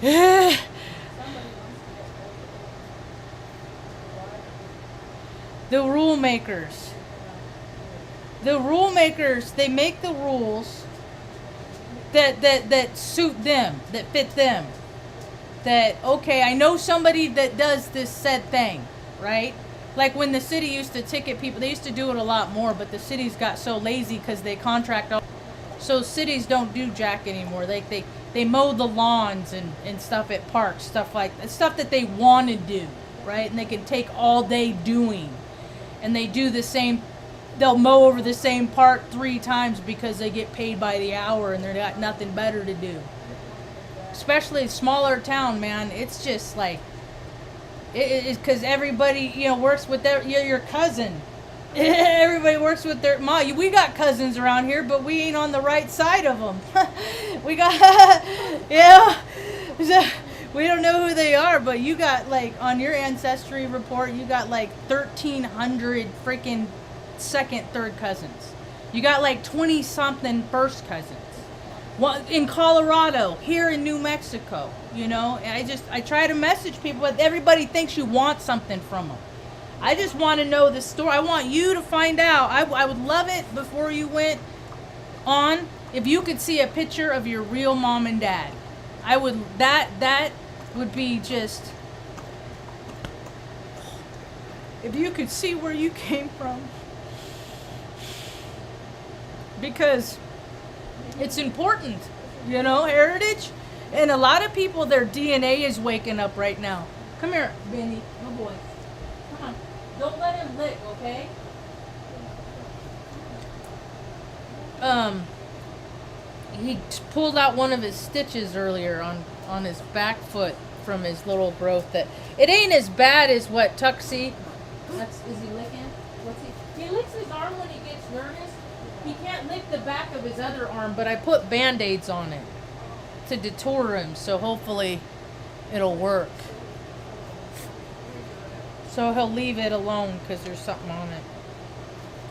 The rule makers. The rule makers, they make the rules that suit them, that fit them. That, okay, I know somebody that does this said thing, right? Like when the city used to ticket people, they used to do it a lot more, but the cities got so lazy because they contract all. So cities don't do jack anymore. They mow the lawns and stuff at parks, stuff like that, stuff that they want to do, right? And they can take all day doing. And they do the same, they'll mow over the same part 3 times because they get paid by the hour and they got nothing better to do. Especially a smaller town, man, it's just like, it's because everybody, works with your cousin. Everybody works with their mom. We got cousins around here, but we ain't on the right side of them. We got, we don't know who they are, but you got, like, on your ancestry report, you got, like, 1,300 freaking second, third cousins. You got, like, 20-something first cousins. Well, in Colorado, here in New Mexico, and I try to message people, but everybody thinks you want something from them. I just want to know the story. I want you to find out. I would love it before you went on if you could see a picture of your real mom and dad. I would, that would be just, if you could see where you came from. Because it's important, heritage. And a lot of people, their DNA is waking up right now. Come here, Benny. Oh boy. Come on. Don't let him lick, okay? He pulled out one of his stitches earlier on his back foot from his little growth. That it ain't as bad as what Tuxie. Is he licking? He licks his arm when he gets nervous. He can't lick the back of his other arm, but I put Band-Aids on it to deter him, so hopefully it'll work. So he'll leave it alone because there's something on it.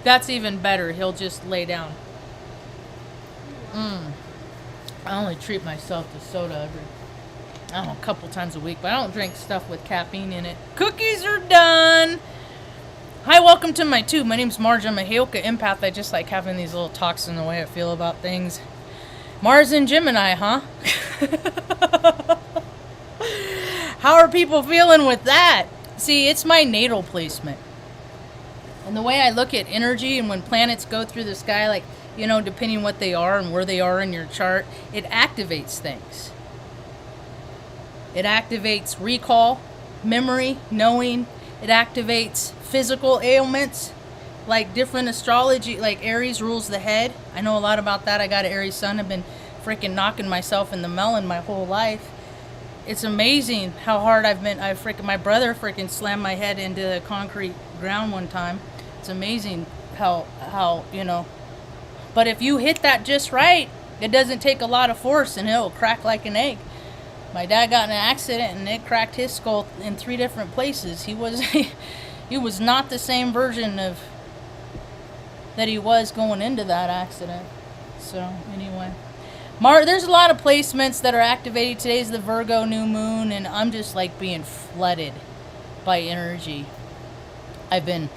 That's even better. He'll just lay down. I only treat myself to soda a couple times a week, but I don't drink stuff with caffeine in it. Cookies are done. Hi, welcome to my tube. My name's Marge. I'm a Heyoka empath. I just like having these little talks in the way I feel about things. Mars and Gemini, huh? How are people feeling with that? See, it's my natal placement. And the way I look at energy and when planets go through the sky, like, depending what they are and where they are in your chart, it activates things. It activates recall, memory, knowing. It activates physical ailments, like different astrology, like Aries rules the head. I know a lot about that. I got an Aries sun. I've been freaking knocking myself in the melon my whole life. It's amazing how hard my brother freaking slammed my head into the concrete ground one time. It's amazing how, but if you hit that just right, it doesn't take a lot of force and it'll crack like an egg. My dad got in an accident and it cracked his skull in 3 different places. He was not the same version of that he was going into that accident. So anyway, there's a lot of placements that are activated. Today's the Virgo new moon, and I'm just like being flooded by energy. I've been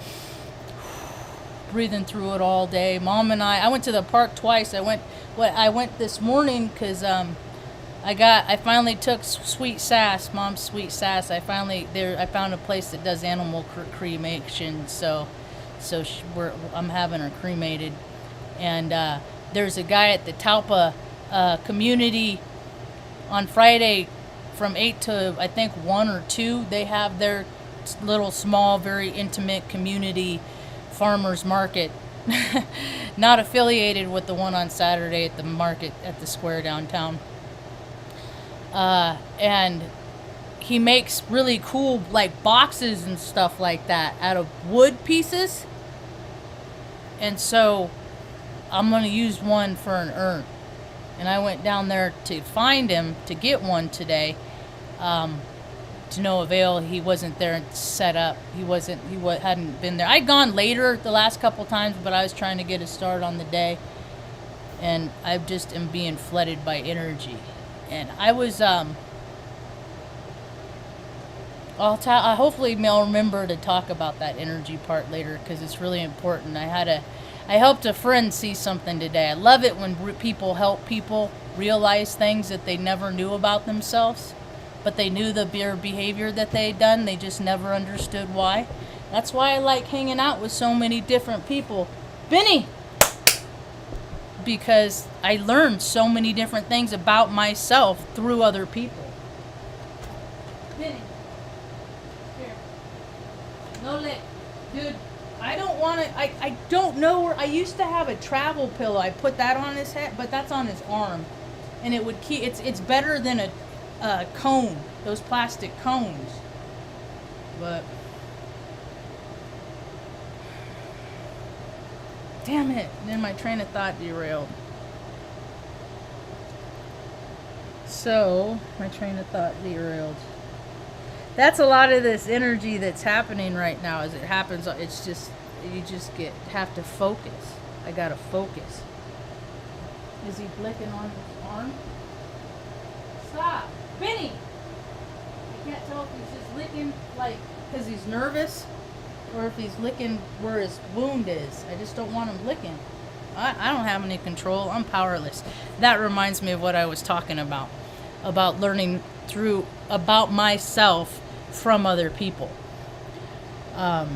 breathing through it all day. Mom and I went to the park twice. I went this morning because I finally took Mom's sweet sass. I found a place that does animal cremation, so I'm having her cremated. And there's a guy at the Talpa community on Friday from 8 to I think 1 or 2. They have their little small, very intimate community farmers market. Not affiliated with the one on Saturday at the market at the square downtown. And he makes really cool like boxes and stuff like that out of wood pieces. And so I'm going to use one for an urn. And I went down there to find him to get one today. To no avail. He wasn't there set up. He hadn't been there. I'd gone later the last couple times, but I was trying to get a start on the day. And I just am being flooded by energy. And I was Hopefully I'll remember to talk about that energy part later because it's really important. I helped a friend see something today. I love it when people help people realize things that they never knew about themselves, but they knew the behavior that they had done. They just never understood why. That's why I like hanging out with so many different people. Benny! Because I learned so many different things about myself through other people. Benny. Here. No lick. Dude, I don't want to, I don't know where, I used to have a travel pillow. I put that on his head, but that's on his arm. And it would keep, it's better than a cone, those plastic cones. But, damn it. And then my train of thought derailed. So, my train of thought derailed. That's a lot of this energy that's happening right now. As it happens, it's just, you just have to focus. I gotta focus. Is he blicking on his arm? Stop! Benny! I can't tell if he's just licking, like, because he's nervous, or if he's licking where his wound is. I just don't want him licking. I don't have any control. I'm powerless. That reminds me of what I was talking about learning about myself from other people. I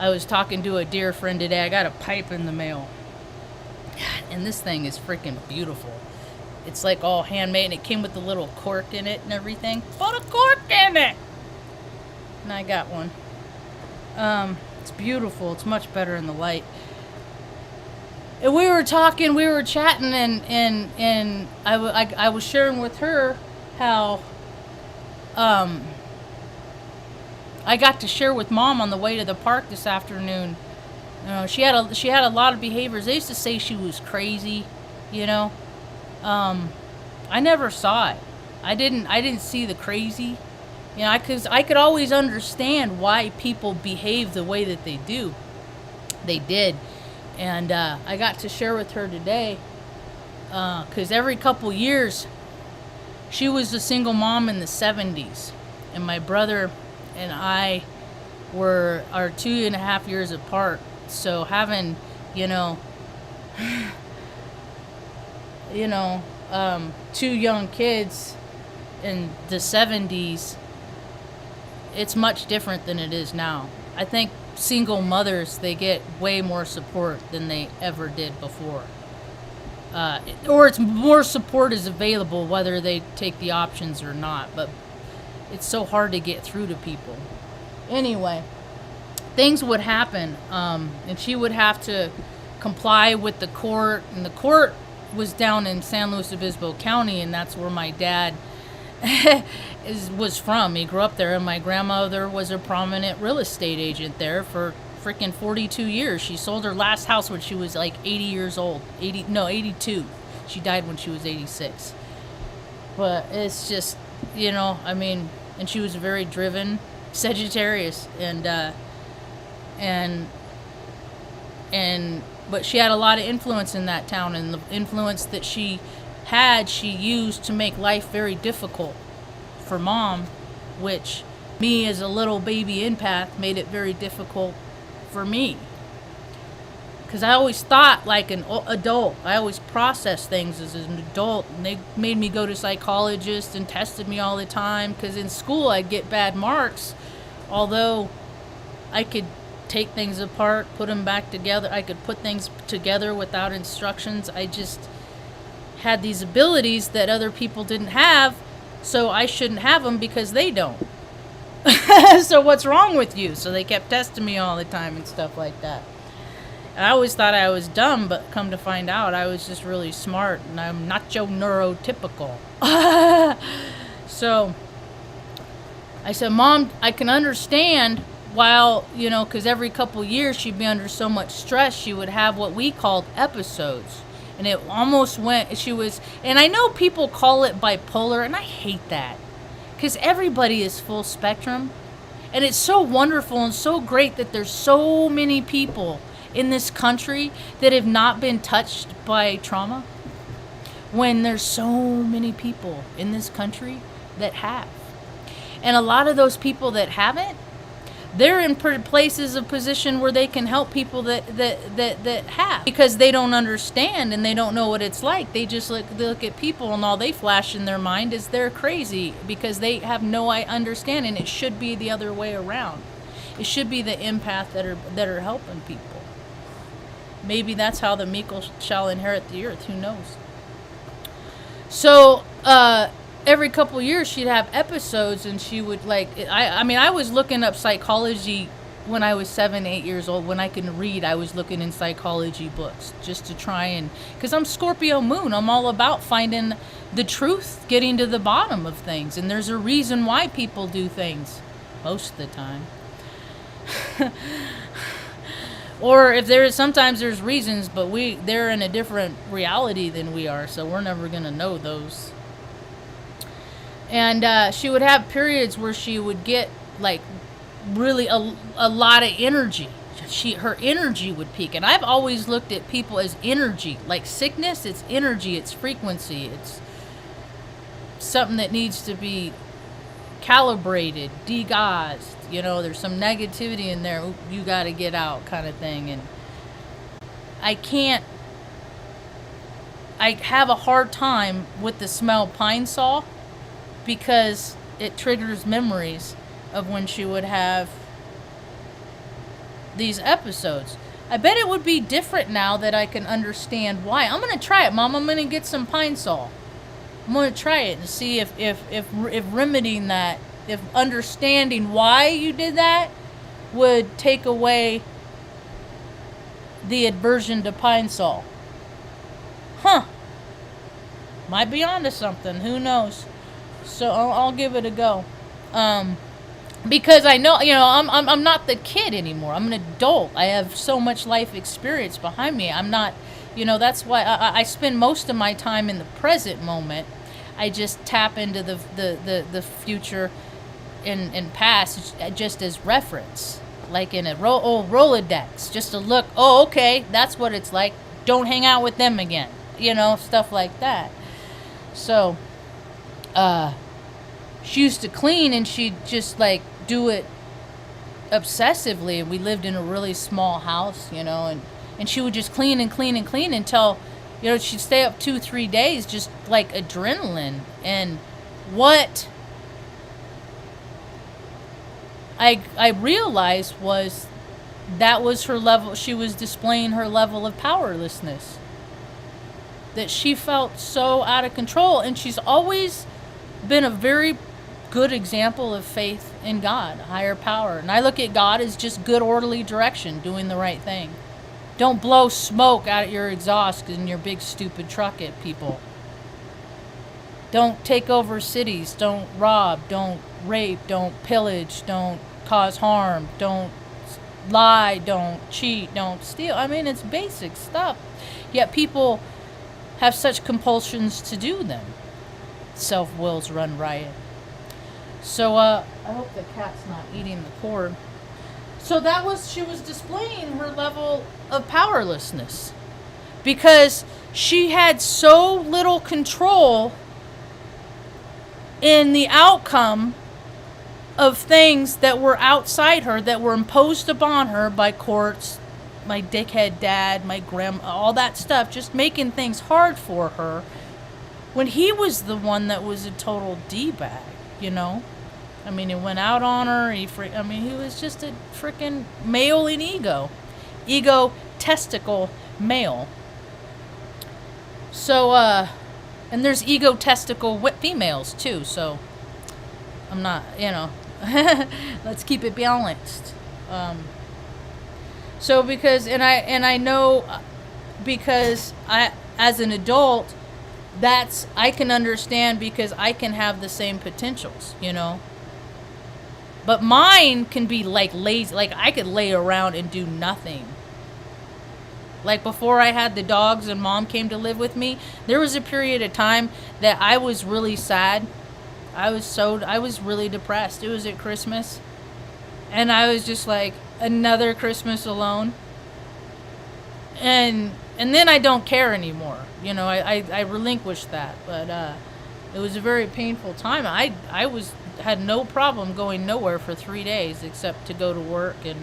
was talking to a dear friend today. I got a pipe in the mail. And this thing is freaking beautiful. It's like all handmade, and it came with a little cork in it and everything. Put a cork in it! And I got one. It's beautiful. It's much better in the light. And we were talking, we were chatting, and I was sharing with her how I got to share with Mom on the way to the park this afternoon. She had a lot of behaviors. They used to say she was crazy, you know. I never saw it. I didn't see the crazy, you know, because I could always understand why people behave the way that they do. They did, and I got to share with her today, because every couple years, she was a single mom in the 70s, and my brother and I are 2.5 years apart. So having, two young kids in the 70s, it's much different than it is now. I think single mothers, they get way more support than they ever did before. Or it's more support is available whether they take the options or not, but it's so hard to get through to people. Anyway, things would happen, and she would have to comply with the court, and the court was down in San Luis Obispo County, and that's where my dad was from. He grew up there, and my grandmother was a prominent real estate agent there for freaking 42 years. She sold her last house when she was like 80 years old. 82. She died when she was 86. But it's just, and she was a very driven Sagittarius, but she had a lot of influence in that town, and the influence that she had, she used to make life very difficult for Mom, which me as a little baby empath made it very difficult for me. Because I always thought like an adult. I always processed things as an adult, and they made me go to psychologists and tested me all the time, because in school I'd get bad marks, although I could take things apart, put them back together. I could put things together without instructions. I just had these abilities that other people didn't have, so I shouldn't have them because they don't. So what's wrong with you? So they kept testing me all the time and stuff like that. And I always thought I was dumb, but come to find out I was just really smart, and I'm not your neurotypical. So I said, Mom, I can understand while, because every couple years she'd be under so much stress, she would have what we called episodes. And it almost and I know people call it bipolar, and I hate that. Because everybody is full spectrum. And it's so wonderful and so great that there's so many people in this country that have not been touched by trauma. When there's so many people in this country that have. And a lot of those people that haven't, they're in places of position where they can help people that have, because they don't understand and they don't know what it's like. They just look at people, and all they flash in their mind is they're crazy, because they have no understanding. It should be the other way around. It should be the empath that are helping people. Maybe that's how the meek shall inherit the earth. Who knows? So every couple years she'd have episodes, and she would I was looking up psychology when I was 7, 8 years old. When I can read, I was looking in psychology books just to try and, because I'm Scorpio moon, I'm all about finding the truth, getting to the bottom of things, and there's a reason why people do things most of the time. Or if sometimes there's reasons, but they're in a different reality than we are, so we're never gonna know those. And she would have periods where she would get like really a lot of energy. Her energy would peak, and I've always looked at people as energy. Like sickness, it's energy, it's frequency, it's something that needs to be calibrated, degaussed. There's some negativity in there, you got to get out, kind of thing. And I have a hard time with the smell pine saw, because it triggers memories of when she would have these episodes. I bet it would be different now that I can understand why. I'm going to try it, Mom. I'm going to get some pine saw. I'm going to try it and see if remedying that, if understanding why you did that would take away the aversion to pine saw. Might be onto something. Who knows? So I'll give it a go. Because I know, I'm not the kid anymore. I'm an adult. I have so much life experience behind me. I'm not, that's why I spend most of my time in the present moment. I just tap into the future and past just as reference, like in a Rolodex, just to look, okay, that's what it's like. Don't hang out with them again, stuff like that. So, she used to clean, and she'd just do it obsessively. We lived in a really small house, and she would just clean and clean and clean until, she'd stay up 2-3 days, just like adrenaline. And what I realized was that was her level. She was displaying her level of powerlessness, that she felt so out of control. And she's always been a very good example of faith in God, higher power. And I look at God as just good, orderly direction, doing the right thing. Don't blow smoke out of your exhaust in your big stupid truck at people. Don't take over cities. Don't rob. Don't rape. Don't pillage. Don't cause harm. Don't lie. Don't cheat. Don't steal. I mean, it's basic stuff. Yet people have such compulsions to do them. Self-wills run riot. So I hope the cat's not eating the cord. So she was displaying her level of powerlessness, because she had so little control in the outcome of things that were outside her, that were imposed upon her by courts, my dickhead dad, my grandma, all that stuff, just making things hard for her, when he was the one that was a total D-bag, I mean, he went out on her. He was just a freaking male in ego. Ego-testicle male. So, and there's ego-testicle females, too. So, I'm not, let's keep it balanced. So, because I know, because as an adult, I can understand, because I can have the same potentials, But mine can be lazy. I could lay around and do nothing. Before I had the dogs and Mom came to live with me, there was a period of time that I was really sad. I was really depressed. It was at Christmas. And I was just another Christmas alone. And then I don't care anymore. I relinquished that. But it was a very painful time. I was had no problem going nowhere for 3 days except to go to work. And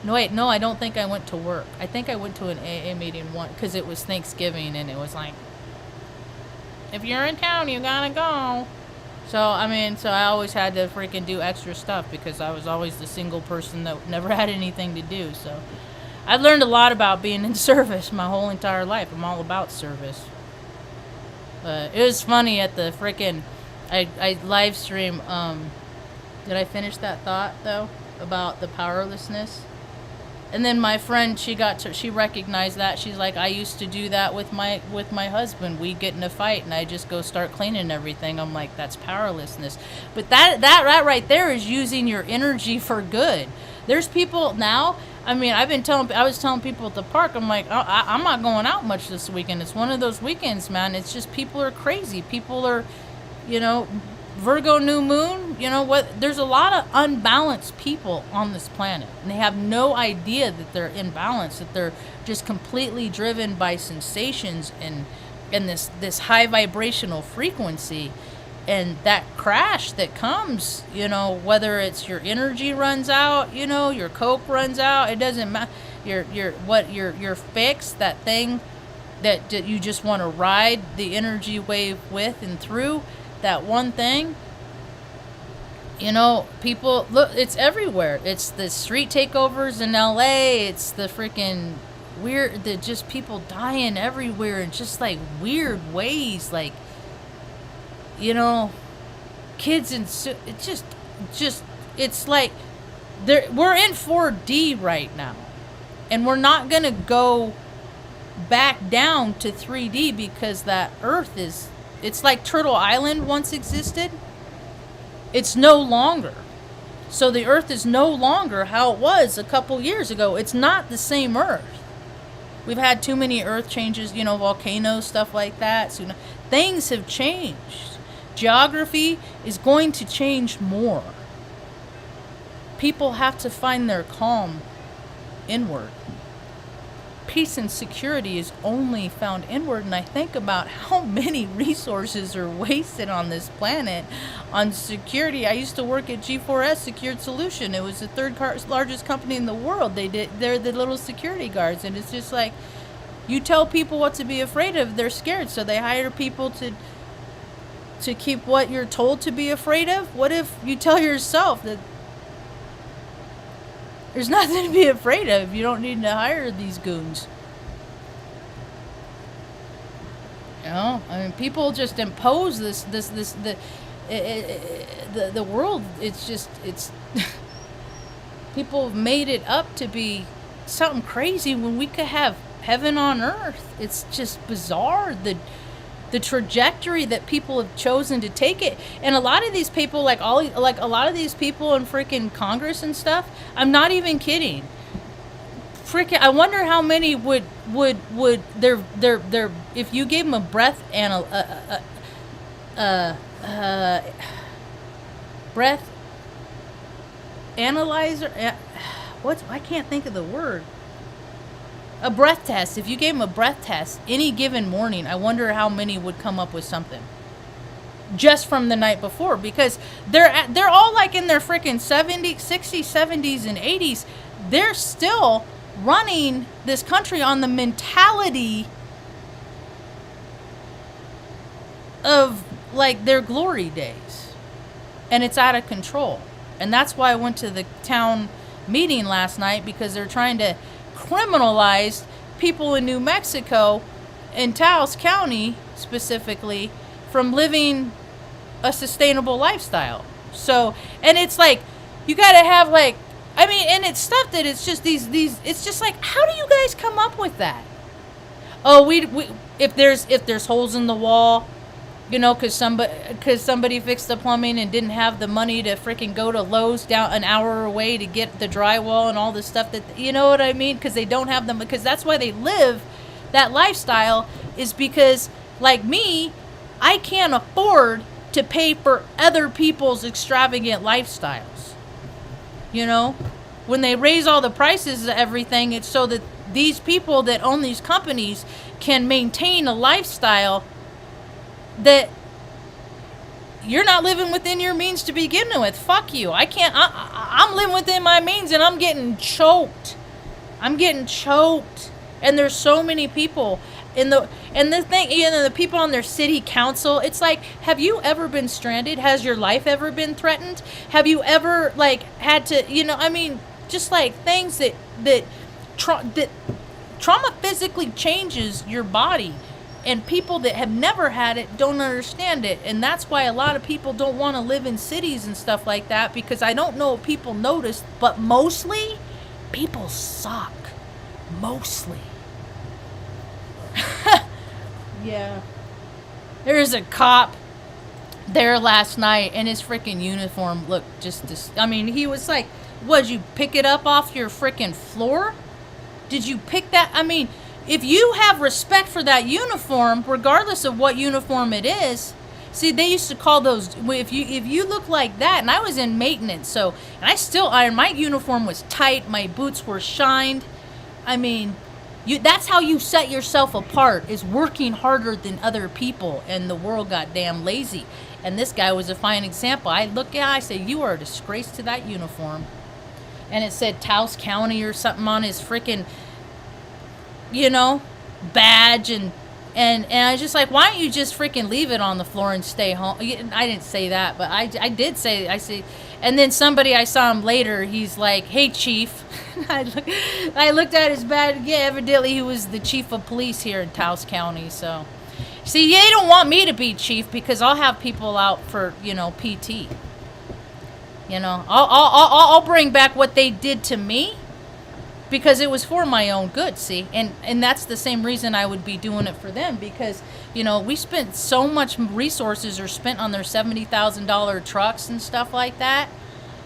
no, wait, no, I don't think I went to work. I think I went to an AA meeting once because it was Thanksgiving, and it was like, if you're in town, you gotta go. So, I mean, so I always had to freaking do extra stuff because I was always the single person that never had anything to do. So I've learned a lot about being in service my whole entire life. I'm all about service. It was funny at the freaking, I live stream, did I finish that thought though? About the powerlessness? And then my friend, she recognized that. She's like, I used to do that with my husband. We'd get in a fight and I just go start cleaning everything. I'm like, that's powerlessness. But that right there is using your energy for good. There's people now, I mean, I was telling people at the park, I'm like, I'm not going out much this weekend. It's one of those weekends, man. It's just people are crazy. People are, Virgo new moon, there's a lot of unbalanced people on this planet, and they have no idea that they're imbalanced, that they're just completely driven by sensations and this high vibrational frequency, and that crash that comes, whether it's your energy runs out, your coke runs out, it doesn't matter, your fix, that thing that you just want to ride the energy wave with and through, that one thing, people, look, it's everywhere. It's the street takeovers in LA. It's the freaking weird, just people dying everywhere in just like weird ways. Like, kids and it just, it's like we're in 4D right now, and we're not going to go back down to 3D because that earth it's like Turtle Island once existed. It's no longer. So the earth is no longer how it was a couple years ago. It's not the same earth. We've had too many earth changes, volcanoes, stuff like that. So things have changed. Geography is going to change more. People have to find their calm inward. Peace and security is only found inward, and I think about how many resources are wasted on this planet on security. I used to work at G4S Secured Solution. It was the third largest company in the world. They're the little security guards, and it's just like, you tell people what to be afraid of, they're scared, so they hire people to keep what you're told to be afraid of. What if you tell yourself that there's nothing to be afraid of? You don't need to hire these goons. I mean, people just impose the world. It's people have made it up to be something crazy when we could have heaven on earth. It's just bizarre. The trajectory that people have chosen to take it, and a lot of these people, like a lot of these people in freaking Congress and stuff, I'm not even kidding. Freaking, I wonder how many would their if you gave them a breath breath analyzer, I can't think of the word. A breath test. If you gave them a breath test any given morning, I wonder how many would come up with something just from the night before, because they're all like in their freaking 70s, 60s, 70s, and 80s. They're still running this country on the mentality of like their glory days, and it's out of control. And that's why I went to the town meeting last night, because they're trying to criminalized people in New Mexico, in Taos County specifically, from living a sustainable lifestyle. So, and it's like, you gotta have like, I mean, and it's stuff that it's just these it's just like, how do you guys come up with that? Oh, we if there's holes in the wall, because somebody fixed the plumbing and didn't have the money to freaking go to Lowe's down an hour away to get the drywall and all this stuff, that, you know what I mean? Because they don't have them, because that's why they live that lifestyle, is because, like me, I can't afford to pay for other people's extravagant lifestyles. When they raise all the prices of everything, it's so that these people that own these companies can maintain a lifestyle that you're not living within your means to begin with. Fuck you. I can't. I'm living within my means, and I'm getting choked. And there's so many people in the thing, the people on their city council. It's like, have you ever been stranded? Has your life ever been threatened? Have you ever like had to, just like things that trauma physically changes your body. And people that have never had it don't understand it. And that's why a lot of people don't want to live in cities and stuff like that, because I don't know if people notice, but mostly people suck. Mostly. Yeah. There's a cop there last night, and his freaking uniform looked he was like, what, did you pick it up off your freaking floor? Did you pick that? If you have respect for that uniform, regardless of what uniform it is, see, they used to call those, if you look like that, and I was in maintenance, so, and I still iron, my uniform was tight, my boots were shined. That's how you set yourself apart, is working harder than other people, and the world got damn lazy. And this guy was a fine example. I look at, I say, you are a disgrace to that uniform. And it said Taos County or something on his freaking, badge, and I was just like, why don't you just freaking leave it on the floor and stay home? I didn't say that, but I did say, and then somebody, I saw him later, he's like, hey, chief. I looked at his badge. Yeah, evidently he was the chief of police here in Taos County. So, see, they don't want me to be chief, because I'll have people out for, PT. I'll bring back what they did to me, because it was for my own good, see? And that's the same reason I would be doing it for them, because, we spent so much resources are spent on their $70,000 trucks and stuff like that,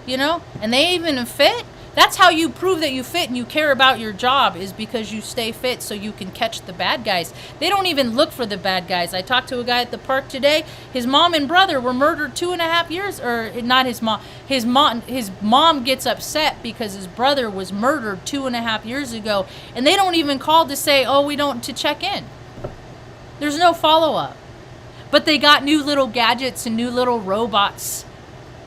and they even fit. That's how you prove that you fit and you care about your job, is because you stay fit so you can catch the bad guys. They don't even look for the bad guys. I talked to a guy at the park today. His mom and brother were murdered 2.5 years, or not his mom. His mom gets upset because his brother was murdered 2.5 years ago, and they don't even call to say, to check in. There's no follow-up. But they got new little gadgets and new little robots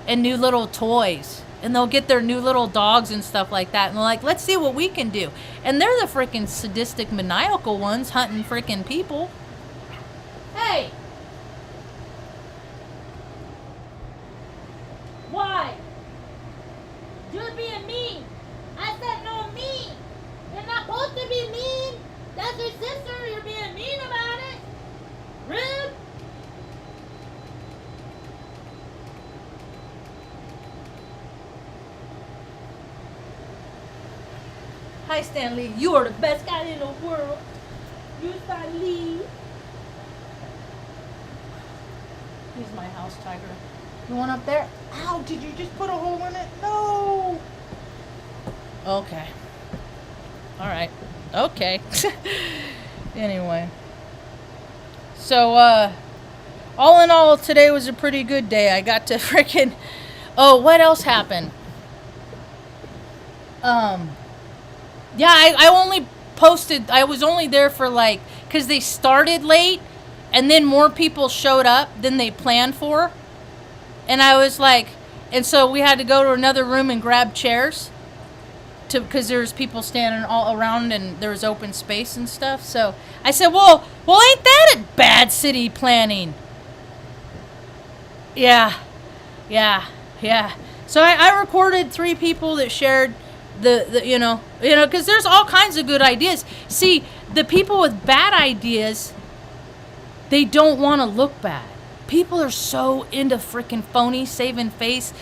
and new little toys. And they'll get their new little dogs and stuff like that. And they're like, let's see what we can do. And they're the freaking sadistic, maniacal ones hunting freaking people. Hey! Why? You're being mean. I said no mean. You're not supposed to be mean. That's your sister. You're being mean about it. Rude. Hi, Stanley. You are the best guy in the world. You, Stanley. He's my house tiger. You want up there? Ow, did you just put a hole in it? No. Okay. All right. Okay. Anyway. So, all in all, today was a pretty good day. I got to freaking... Oh, what else happened? Yeah, I only posted, I was only there for because they started late, and then more people showed up than they planned for. And I was like, and so we had to go to another room and grab chairs, because there's people standing all around, and there was open space and stuff. So I said, well, ain't that a bad city planning? Yeah. So I recorded 3 people that shared because there's all kinds of good ideas. See, the people with bad ideas, they don't want to look bad. People are so into freaking phony, saving face,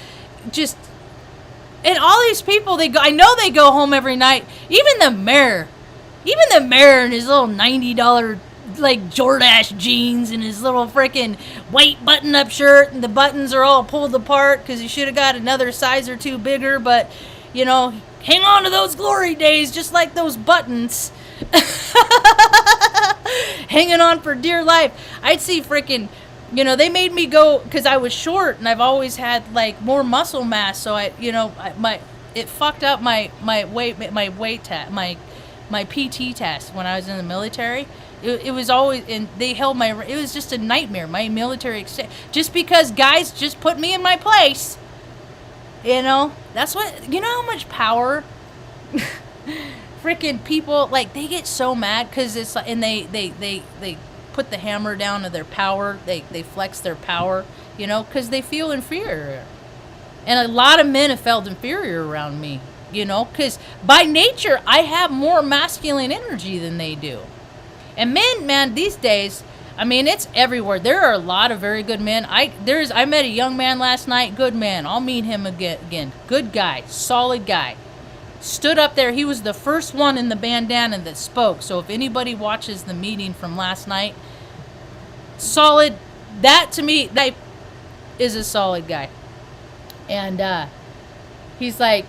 and all these people, I know they go home every night. Even the mayor in his little $90 Jordache jeans and his little freaking white button-up shirt, and the buttons are all pulled apart because he should have got another size or 2 bigger, but hang on to those glory days, just like those buttons. Hanging on for dear life. I'd see freaking, they made me go, because I was short, and I've always had, more muscle mass, so it fucked up my PT test when I was in the military. It was always, and they held my, it was just a nightmare, my military exchange. Just because guys just put me in my place. You know, that's what, you know how much power freaking people, like, they get so mad because it's like, and they put the hammer down to their power. They flex their power, you know, because they feel inferior. And a lot of men have felt inferior around me, you know, because by nature, I have more masculine energy than they do. And men, man, these days, I mean, it's everywhere. There are a lot of very good men. I met a young man last night, good man. I'll meet him again. Good guy, solid guy. Stood up there. He was the first one in the bandana that spoke. So if anybody watches the meeting from last night, solid. That to me, that is a solid guy. And he's like,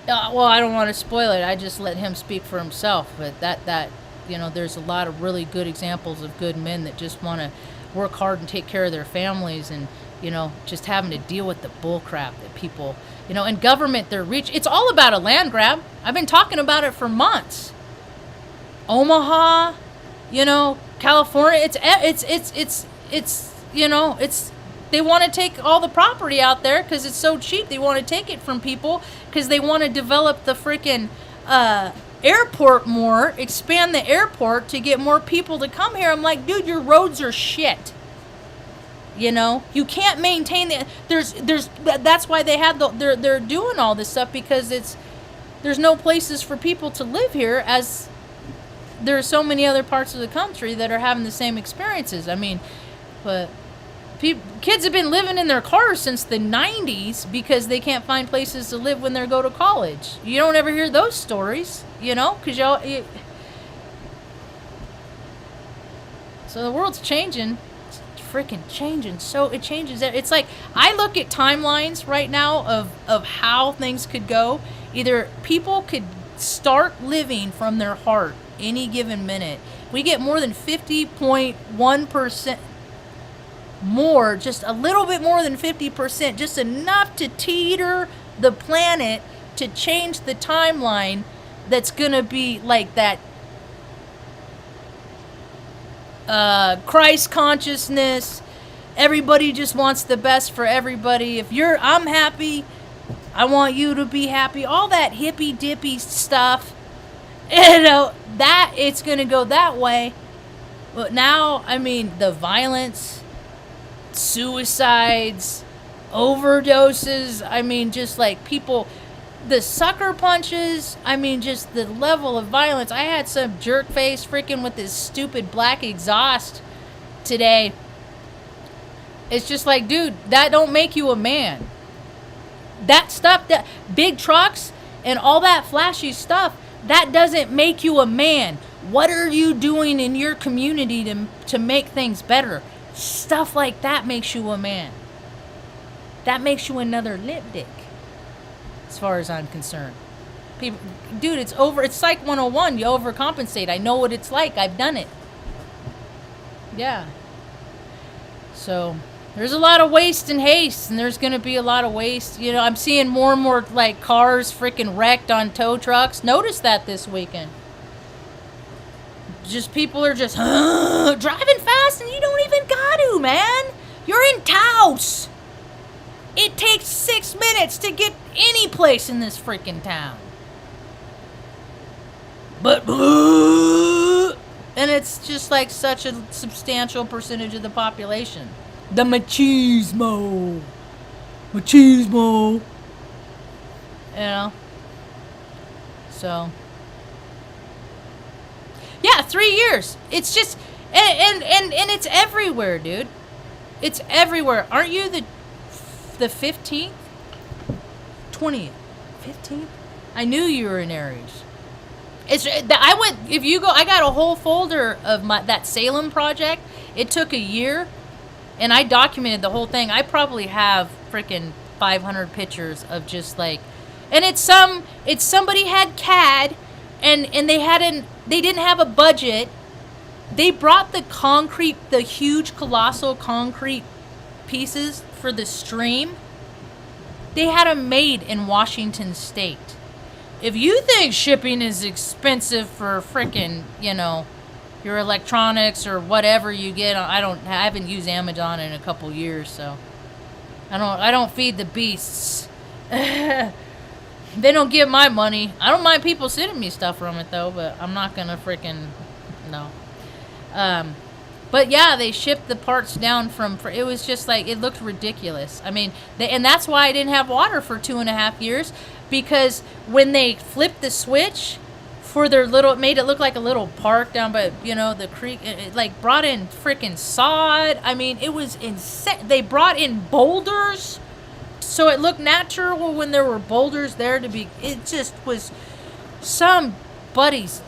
well, I don't want to spoil it. I just let him speak for himself. But that you know, there's a lot of really good examples of good men that just want to work hard and take care of their families, and, you know, just having to deal with the bull crap that people, you know, and government, it's all about a land grab. I've been talking about it for months. Omaha, you know, California, it's you know, they want to take all the property out there because it's so cheap. They want to take it from people because they want to develop the freaking airport more, expand the airport to get more people to come here. I'm like, dude, your roads are shit. You know, you can't maintain that's why they had they're doing all this stuff, because there's no places for people to live here, as there are so many other parts of the country that are having the same experiences. I mean, but kids have been living in their cars since the 90s because they can't find places to live when they go to college. You don't ever hear those stories, you know, because so the world's changing. It's freaking changing. So it changes. It's like, I look at timelines right now of how things could go. Either people could start living from their heart any given minute. We get more than 50.1% more, just a little bit more than 50%, just enough to teeter the planet to change the timeline. That's gonna be like that Christ consciousness. Everybody just wants the best for everybody. I'm happy, I want you to be happy. All that hippy dippy stuff, you know, that it's gonna go that way. But now, I mean, the violence, suicides, overdoses, I mean, just like people, the sucker punches, I mean, just the level of violence. I had some jerk face freaking with this stupid black exhaust today. It's just like, dude, that don't make you a man. That stuff, that big trucks and all that flashy stuff, that doesn't make you a man. What are you doing in your community to make things better? Stuff like that makes you a man. That makes you another lip dick, as far as I'm concerned. People, dude, it's Psych 101. You overcompensate. I know what it's like. I've done it. Yeah. So there's a lot of waste and haste, and there's going to be a lot of waste. You know, I'm seeing more and more, like, cars freaking wrecked on tow trucks. Noticed that this weekend. Just people are just driving fast, and you don't even got to, man. You're in Taos. It takes 6 minutes to get any place in this freaking town. But, and it's just like such a substantial percentage of the population. The machismo. You know? So. Yeah, 3 years. It's just, and it's everywhere, dude. It's everywhere. Aren't you the 15th? 20th? 15th? I knew you were in Aries. I got a whole folder of that Salem project. It took a year, and I documented the whole thing. I probably have freaking 500 pictures of just like, and it's somebody had CAD, and they didn't have a budget. They brought the huge colossal concrete pieces for the stream. They had them made in Washington State. If you think shipping is expensive for frickin', you know, your electronics or whatever you get. I haven't used Amazon in a couple years, so I don't feed the beasts. They don't give my money. I don't mind people sending me stuff from it though, but I'm not gonna freaking no. But yeah, they shipped the parts down from. It was just like it looked ridiculous. I mean, and that's why I didn't have water for 2.5 years, because when they flipped the switch for their little, it made it look like a little park down by the creek. It like brought in freaking sod. I mean, it was insane. They brought in boulders. So it looked natural when there were boulders there to be. It just was somebody's.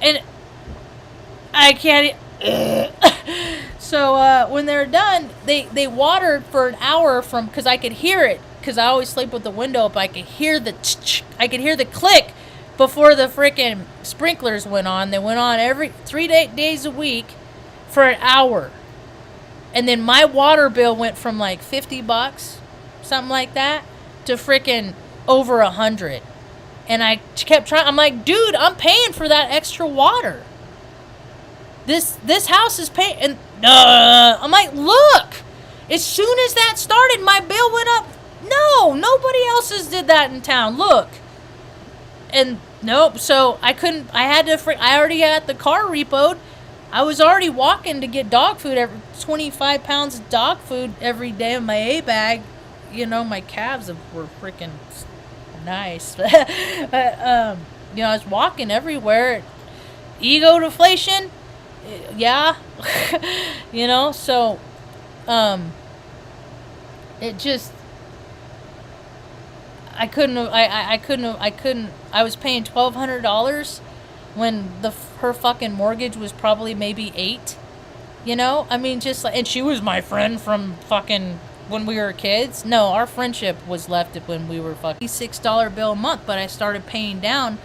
And I can't. So when they're done, they watered for an hour because I could hear it. Because I always sleep with the window up. I could hear the click before the freaking sprinklers went on. They went on every 3 days a week for an hour. And then my water bill went from like $50, something like that, to freaking over 100. And I kept trying. I'm like, dude, I'm paying for that extra water. This house is paying. And I'm like, look. As soon as that started, my bill went up. No, nobody else's did that in town. Look. And nope. So I couldn't. I had to. I already had the car repoed. I was already walking to get dog food, 25 pounds of dog food every day in my A-bag. My calves were freaking nice. I was walking everywhere. Ego deflation, yeah. So, it just, I couldn't, I was paying $1,200 when her fucking mortgage was probably maybe $8. I mean, just like, and she was my friend from fucking when we were kids. No, our friendship was left when we were fucking $6 bill a month, but I started paying down,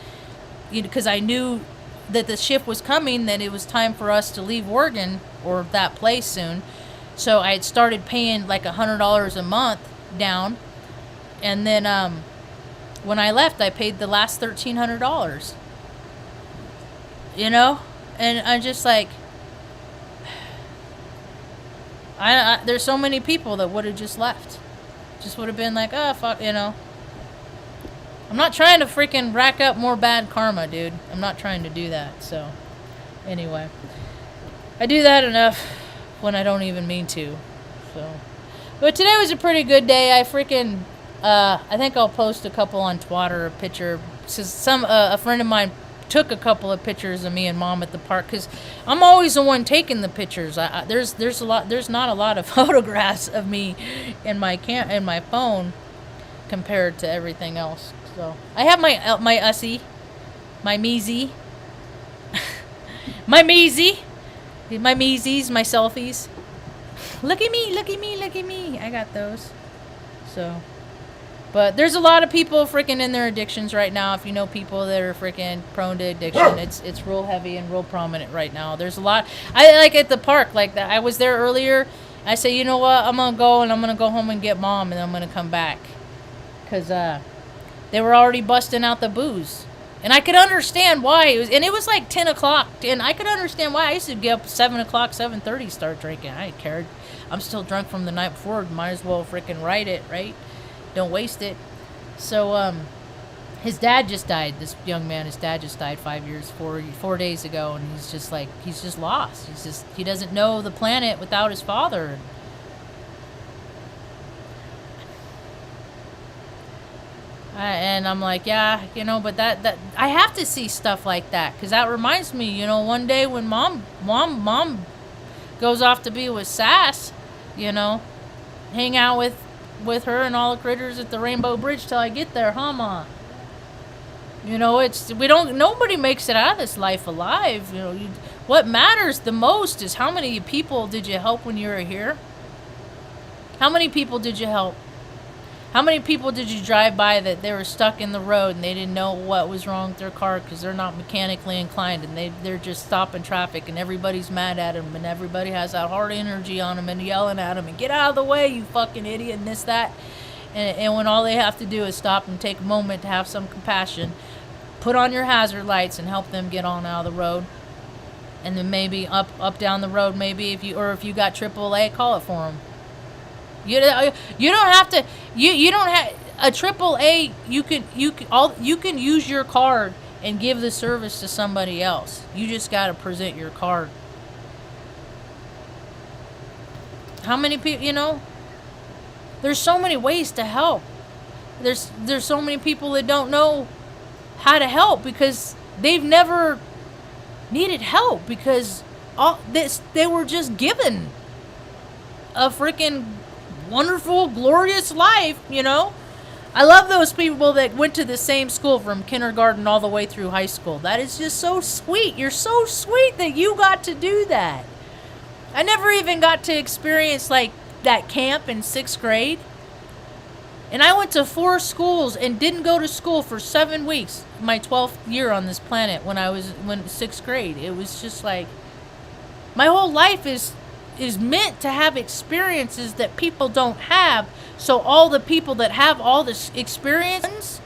because I knew that the shift was coming, that it was time for us to leave Oregon or that place soon. So I had started paying like $100 a month down, and then when I left, I paid the last $1,300. And I'm just like, there's so many people that would have just left. Just would have been like, oh, fuck, I'm not trying to freaking rack up more bad karma, dude. I'm not trying to do that. So, anyway. I do that enough when I don't even mean to. So, but today was a pretty good day. I freaking, I think I'll post a couple on Twitter, a picture. A friend of mine took a couple of pictures of me and Mom at the park, because I'm always the one taking the pictures. There's not a lot of photographs of me in my phone compared to everything else. So I have my Ussie, my Meezy, my Meezy, my Meezies, my selfies. Look at me, look at me, look at me. I got those. So. But there's a lot of people freaking in their addictions right now. If you know people that are freaking prone to addiction, it's real heavy and real prominent right now. There's a lot. I like at the park, like that. I was there earlier. I say, you know what? I'm gonna go and I'm gonna go home and get Mom, and I'm gonna come back, cause they were already busting out the booze, and I could understand why. It was like 10 o'clock, and I could understand why. I used to get up 7 o'clock, 7:30, start drinking. I didn't care. I'm still drunk from the night before. Might as well freaking write it, right? Don't waste it. So, his dad just died. This young man, his dad just died 4 days ago, and he's just lost. He doesn't know the planet without his father. And I'm like, yeah, but that I have to see stuff like that, because that reminds me, one day when mom goes off to be with Sass, hang out with her and all the critters at the Rainbow Bridge till I get there, huh, Ma? Nobody makes it out of this life alive. What matters the most is how many people did you help when you were here? How many people did you help? How many people did you drive by that they were stuck in the road and they didn't know what was wrong with their car because they're not mechanically inclined, and they're just stopping traffic, and everybody's mad at them, and everybody has that hard energy on them and yelling at them and get out of the way, you fucking idiot, and this, that. And when all they have to do is stop and take a moment to have some compassion, put on your hazard lights and help them get on out of the road. And then maybe up down the road, maybe if you got AAA, call it for them. You don't have to. You don't have a AAA. You can use your card and give the service to somebody else. You just got to present your card. How many people? There's so many ways to help. There's so many people that don't know how to help because they've never needed help because they were just given a freaking wonderful, glorious life, I love those people that went to the same school from kindergarten all the way through high school. That is just so sweet. You're so sweet that you got to do that. I never even got to experience like that camp in 6th grade. And I went to 4 schools and didn't go to school for 7 weeks. My 12th year on this planet when 6th grade. It was just like my whole life is meant to have experiences that people don't have, so all the people that have all this experience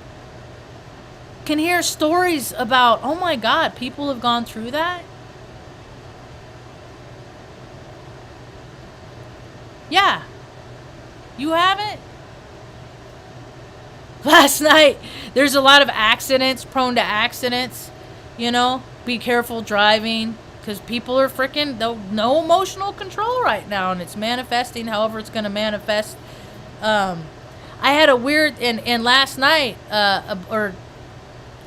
can hear stories about, oh my God, people have gone through that. Yeah. You haven't? Last night, there's a lot of accidents, prone to accidents, be careful driving. Because people are freaking no emotional control right now, and it's manifesting however it's going to manifest. I had a weird, and last night, I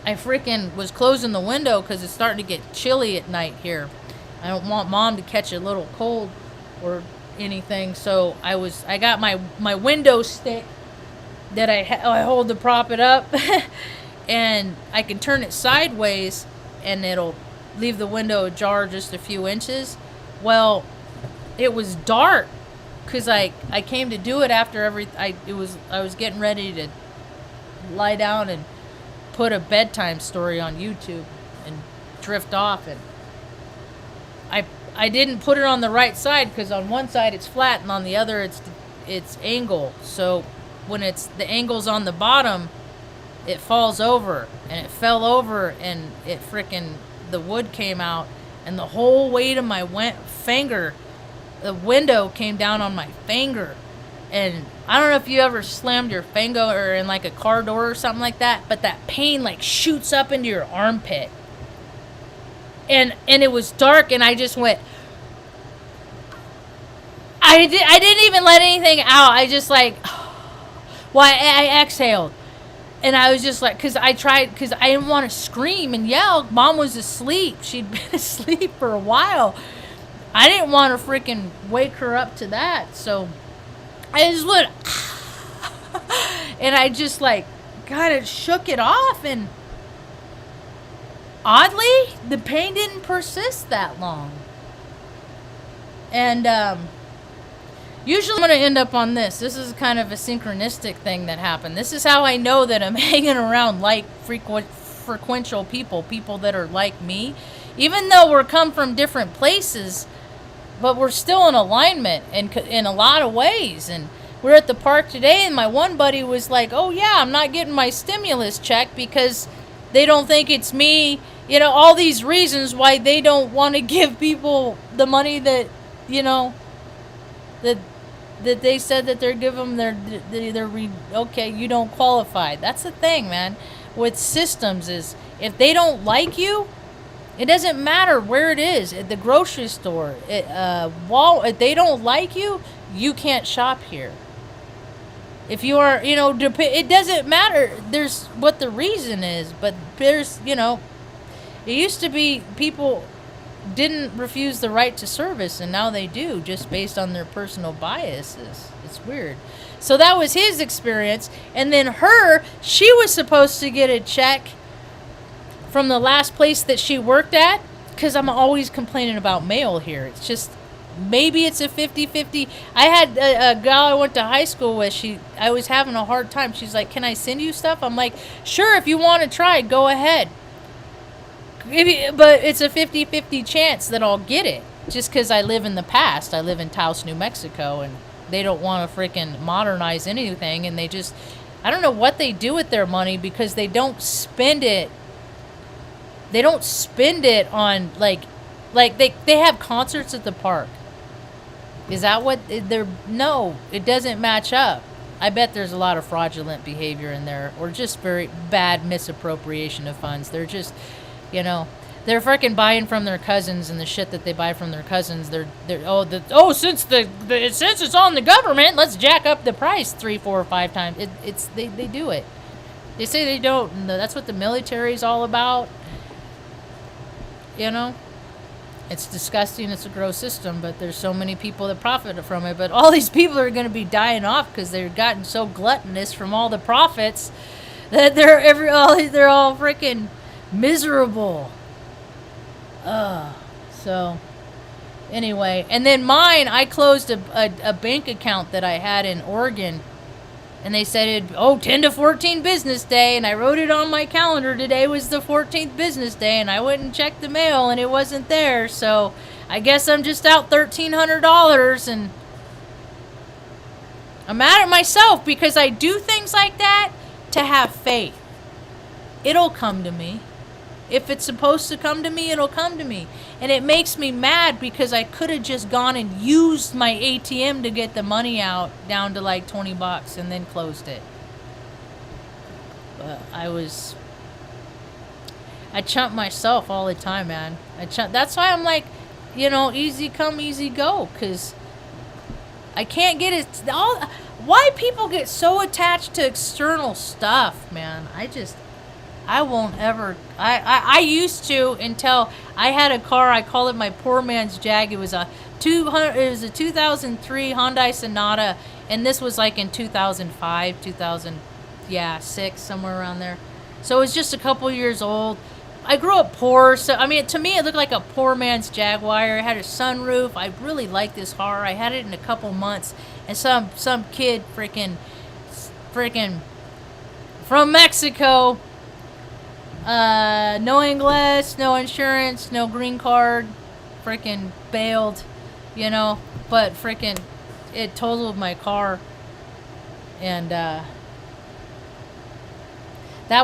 freaking was closing the window because it's starting to get chilly at night here. I don't want Mom to catch a little cold or anything, so I got my window stick that I hold to prop it up, and I can turn it sideways, and it'll leave the window ajar just a few inches. Well, it was dark because I came to do it after I was getting ready to lie down and put a bedtime story on YouTube and drift off, and I didn't put it on the right side because on one side it's flat and on the other it's angle. So when the angle's on the bottom, it falls over, and it fell over, and it freaking the wood came out, and the whole weight of my finger, the window came down on my finger. And I don't know if you ever slammed your finger or in like a car door or something like that, but that pain like shoots up into your armpit. And it was dark, and I just went, I didn't even let anything out. I just like, I exhaled. And I was just like, because I didn't want to scream and yell. Mom was asleep. She'd been asleep for a while. I didn't want to freaking wake her up to that. So I just went, and I just like kind of shook it off. And oddly, the pain didn't persist that long. And usually I'm going to end up on this. This is kind of a synchronistic thing that happened. This is how I know that I'm hanging around like frequential people that are like me. Even though we're come from different places, but we're still in alignment in a lot of ways. And we're at the park today, and my one buddy was like, oh yeah, I'm not getting my stimulus check because they don't think it's me. All these reasons why they don't want to give people the money that, that they said that they're giving them, okay, you don't qualify. That's the thing, man, with systems is if they don't like you, it doesn't matter where it is, at the grocery store, if they don't like you, you can't shop here. If you are, it doesn't matter there's what the reason is, but there's, it used to be people didn't refuse the right to service, and now they do, just based on their personal biases. It's weird. So that was his experience. And then she was supposed to get a check from the last place that she worked at, because I'm always complaining about mail here. It's just, maybe it's a 50-50. I had a gal I went to high school with, I was having a hard time. She's like, can I send you stuff? I'm like, sure, if you want to try, go ahead. But it's a 50-50 chance that I'll get it. Just because I live in the past. I live in Taos, New Mexico, and they don't want to freaking modernize anything. And they just, I don't know what they do with their money, because they don't spend it. They don't spend it on, like, Like, they have concerts at the park. Is that what they're... No, it doesn't match up. I bet there's a lot of fraudulent behavior in there, or just very bad misappropriation of funds. They're just, they're freaking buying from their cousins, and the shit that they buy from their cousins, since it's on the government, let's jack up the price 3, 4, or 5 times. They do it. They say they don't, and that's what the military's all about. It's disgusting. It's a gross system, but there's so many people that profit from it. But all these people are going to be dying off because they've gotten so gluttonous from all the profits that they're all freaking miserable. So anyway, and then mine, I closed a bank account that I had in Oregon. And they said, 10 to 14 business day. And I wrote it on my calendar. Today was the 14th business day. And I went and checked the mail, and it wasn't there. So I guess I'm just out $1,300. And I'm mad at myself because I do things like that to have faith. It'll come to me. If it's supposed to come to me, it'll come to me. And it makes me mad because I could have just gone and used my ATM to get the money out down to like $20 and then closed it. But I chump myself all the time, man. That's why I'm like, easy come, easy go. Because I can't get it. Why people get so attached to external stuff, man. I won't ever. I used to until I had a car. I call it my poor man's Jag. It was a 2003 Hyundai Sonata, and this was like in 2005, 2006, somewhere around there. So it was just a couple years old. I grew up poor, so to me it looked like a poor man's Jaguar. It had a sunroof. I really liked this car. I had it in a couple months, and some kid freaking from Mexico. No English, no insurance, no green card, freaking bailed, but freaking it totaled my car. And that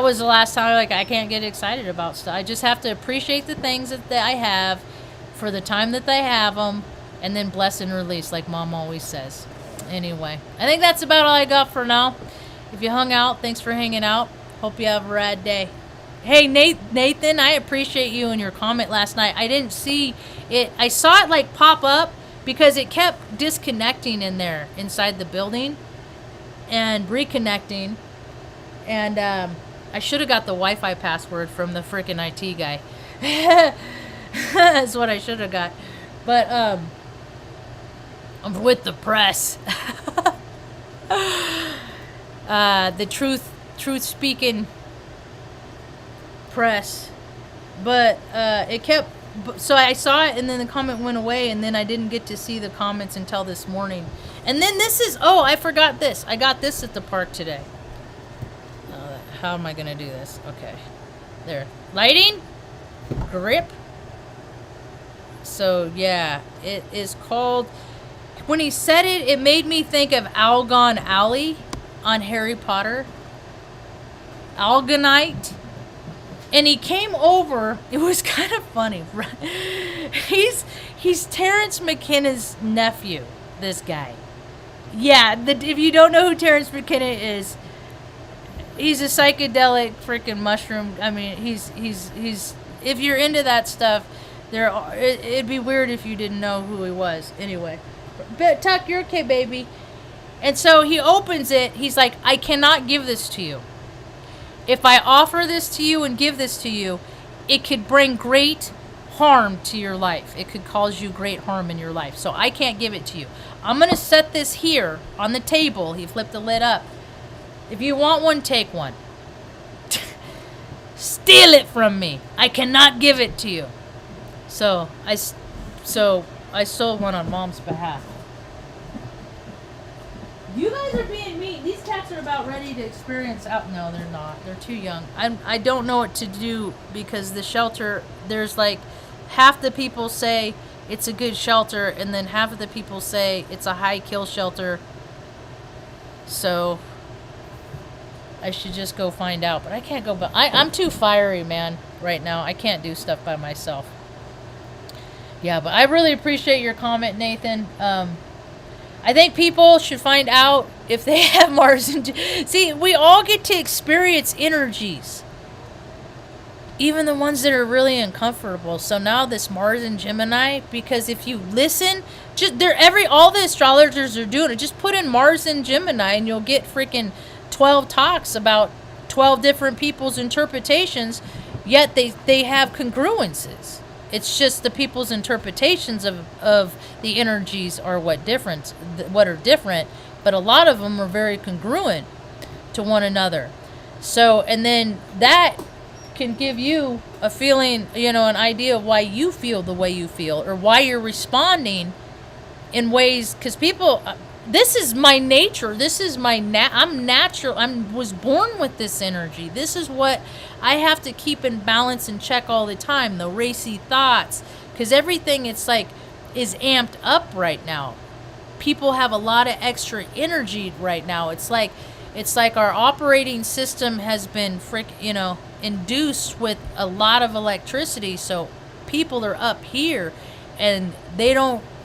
was the last time. I can't get excited about stuff. I just have to appreciate the things that I have for the time that they have them, and then bless and release, like Mom always says. Anyway, I think that's about all I got for now. If you hung out, thanks for hanging out. Hope you have a rad day. Hey, Nathan, I appreciate you and your comment last night. I didn't see it. I saw it pop up because it kept disconnecting in there inside the building and reconnecting. And I should have got the Wi-Fi password from the freaking IT guy. That's what I should have got. But I'm with the press. The truth-speaking press. But it kept... So I saw it, and then the comment went away, and then I didn't get to see the comments until this morning. And then this is... Oh, I forgot this. I got this at the park today. How am I going to do this? Okay. There. Lighting. Grip. So, yeah. It is called... When he said it, it made me think of Algon Alley on Harry Potter. Algonite. And he came over. It was kind of funny. He's Terrence McKenna's nephew, this guy. Yeah, if you don't know who Terrence McKenna is, he's a psychedelic freaking mushroom. I mean, he's if you're into that stuff, it'd be weird if you didn't know who he was. Anyway, but Tuck, you're okay, baby. And so he opens it. He's like, I cannot give this to you. If I offer this to you and give this to you, it could bring great harm to your life. It could cause you great harm in your life. So I can't give it to you. I'm going to set this here on the table. He flipped the lid up. If you want one, take one. Steal it from me. I cannot give it to you. So I sold one on Mom's behalf. You guys are being mean. These cats are about ready to experience out. No, they're not. They're too young. I don't know what to do because the shelter, there's half the people say it's a good shelter, and then half of the people say it's a high kill shelter. So I should just go find out. But I can't go. But I'm too fiery, man, right now. I can't do stuff by myself. Yeah, but I really appreciate your comment, Nathan. I think people should find out if they have Mars and see, we all get to experience energies, even the ones that are really uncomfortable. So now this Mars and Gemini, because if you listen, just all the astrologers are doing it. Just put in Mars and Gemini, and you'll get freaking 12 talks about 12 different people's interpretations. Yet they have congruences. It's just the people's interpretations of the energies are what are different, but a lot of them are very congruent to one another. So, and then that can give you a feeling, an idea of why you feel the way you feel, or why you're responding in ways, because people, this is my nature. This is I'm natural. Was born with this energy. This is what I have to keep in balance and check all the time. The racy thoughts, because everything is amped up right now. People have a lot of extra energy right now. It's like our operating system has been induced with a lot of electricity. So people are up here, and they don't